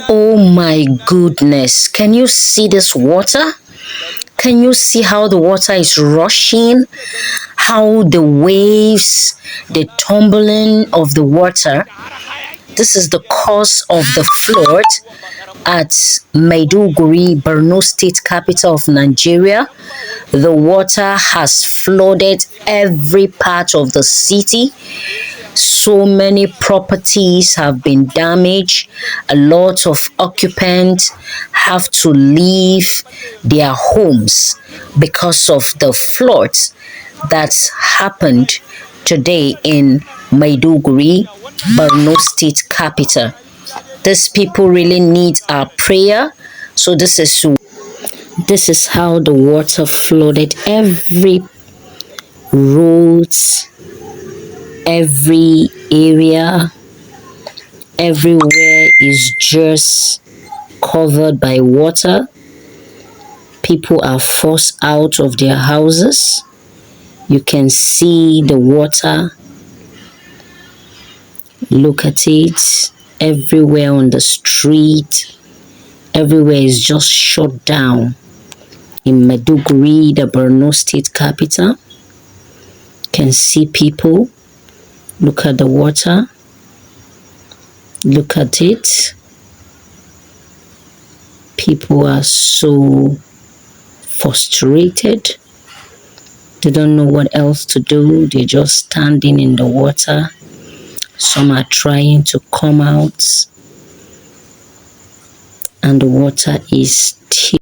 Oh my goodness. Can you see this water? Can you see how the water is rushing? How the waves, the tumbling of the water. This is the cause of the flood at Maiduguri, Borno state capital of Nigeria. The water has flooded every part of the city. So many properties have been damaged. A lot of occupants have to leave their homes because of the flood that happened today in Maiduguri, Borno state capital. These people really need our prayer. So this is how the water flooded every roads, every area, everywhere is just covered by water. People are forced out of their houses. You can see the water. Look at it. Everywhere on the street, everywhere is just shut down. In Maiduguri, the Borno state capital, you can see people. Look at the water. Look at it. People are so frustrated. They don't know what else to do. They're just standing in the water. Some are trying to come out. And the water is still